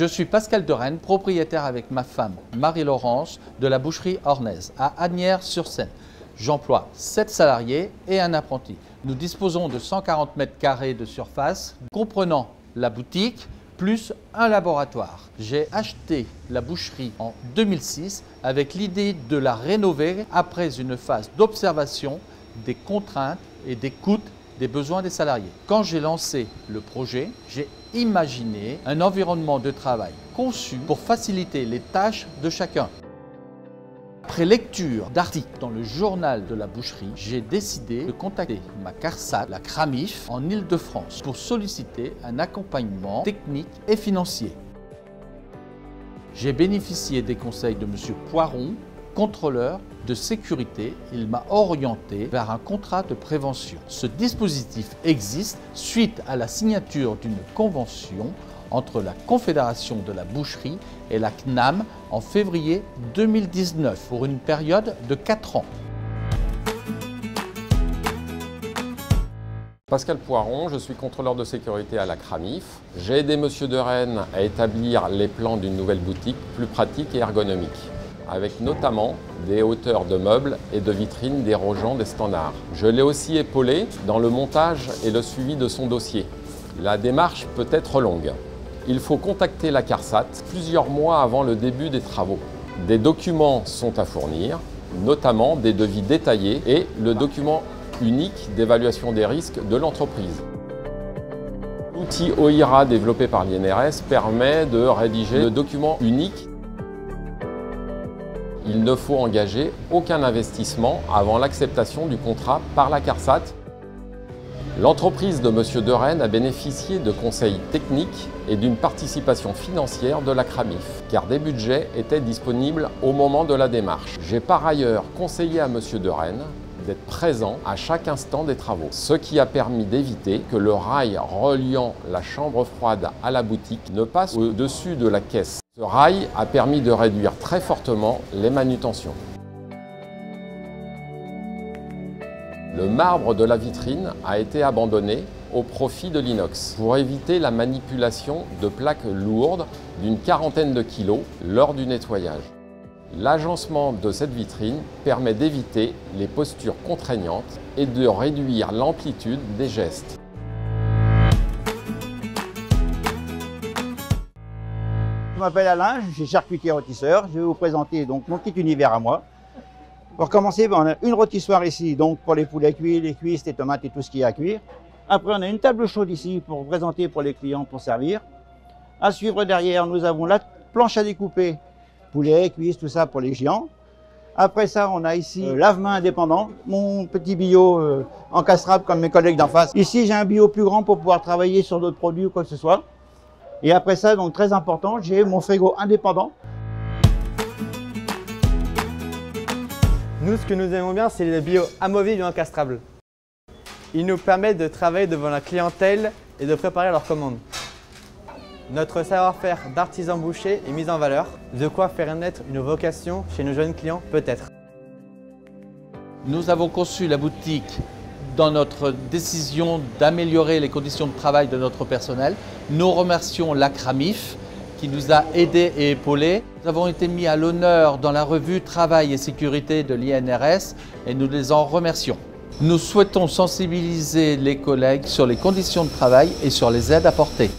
Je suis Pascal de Rennes, propriétaire avec ma femme Marie-Laurence de la boucherie Ornaise à Asnières-sur-Seine. J'emploie 7 salariés et un apprenti. Nous disposons de 140 mètres carrés de surface, comprenant la boutique plus un laboratoire. J'ai acheté la boucherie en 2006 avec l'idée de la rénover après une phase d'observation des contraintes et des coûts des besoins des salariés. Quand j'ai lancé le projet, j'ai imaginé un environnement de travail conçu pour faciliter les tâches de chacun. Après lecture d'articles dans le journal de la boucherie, j'ai décidé de contacter ma CARSAT, la CRAMIF, en Île-de-France pour solliciter un accompagnement technique et financier. J'ai bénéficié des conseils de M. Poiron, contrôleur de sécurité. Il m'a orienté vers un contrat de prévention. Ce dispositif existe suite à la signature d'une convention entre la Confédération de la boucherie et la CNAM en février 2019 pour une période de 4 ans. Pascal Poiron, je suis contrôleur de sécurité à la CRAMIF. J'ai aidé M. de Rennes à établir les plans d'une nouvelle boutique plus pratique et ergonomique, avec notamment des hauteurs de meubles et de vitrines dérogeant des standards. Je l'ai aussi épaulé dans le montage et le suivi de son dossier. La démarche peut être longue. Il faut contacter la CARSAT plusieurs mois avant le début des travaux. Des documents sont à fournir, notamment des devis détaillés et le document unique d'évaluation des risques de l'entreprise. L'outil OIRA développé par l'INRS permet de rédiger le document unique. Il ne faut engager aucun investissement avant l'acceptation du contrat par la CARSAT. L'entreprise de M. de Rennes a bénéficié de conseils techniques et d'une participation financière de la CRAMIF, car des budgets étaient disponibles au moment de la démarche. J'ai par ailleurs conseillé à M. de Rennes d'être présent à chaque instant des travaux, ce qui a permis d'éviter que le rail reliant la chambre froide à la boutique ne passe au-dessus de la caisse. Ce rail a permis de réduire très fortement les manutentions. Le marbre de la vitrine a été abandonné au profit de l'inox pour éviter la manipulation de plaques lourdes d'une quarantaine de kilos lors du nettoyage. L'agencement de cette vitrine permet d'éviter les postures contraignantes et de réduire l'amplitude des gestes. Je m'appelle Alain, je suis charcutier rôtisseur. Je vais vous présenter donc mon petit univers à moi. Pour commencer, on a une rôtissoire ici, donc pour les poulets cuits, les cuisses, les tomates et tout ce qu'il y a à cuire. Après, on a une table chaude ici pour présenter pour les clients pour servir. À suivre derrière, nous avons la planche à découper, poulet, cuisses, tout ça pour les géants. Après ça, on a ici lave-main indépendant, mon petit bio encastrable comme mes collègues d'en face. Ici, j'ai un bio plus grand pour pouvoir travailler sur d'autres produits ou quoi que ce soit. Et après ça, donc très important, j'ai mon frigo indépendant. Nous, ce que nous aimons bien, c'est les bio amovibles et encastrables. Ils nous permettent de travailler devant la clientèle et de préparer leurs commandes. Notre savoir-faire d'artisan boucher est mis en valeur, de quoi faire naître une vocation chez nos jeunes clients peut-être. Nous avons conçu la boutique dans notre décision d'améliorer les conditions de travail de notre personnel. Nous remercions la CRAMIF qui nous a aidés et épaulés. Nous avons été mis à l'honneur dans la revue Travail et Sécurité de l'INRS et nous les en remercions. Nous souhaitons sensibiliser les collègues sur les conditions de travail et sur les aides apportées.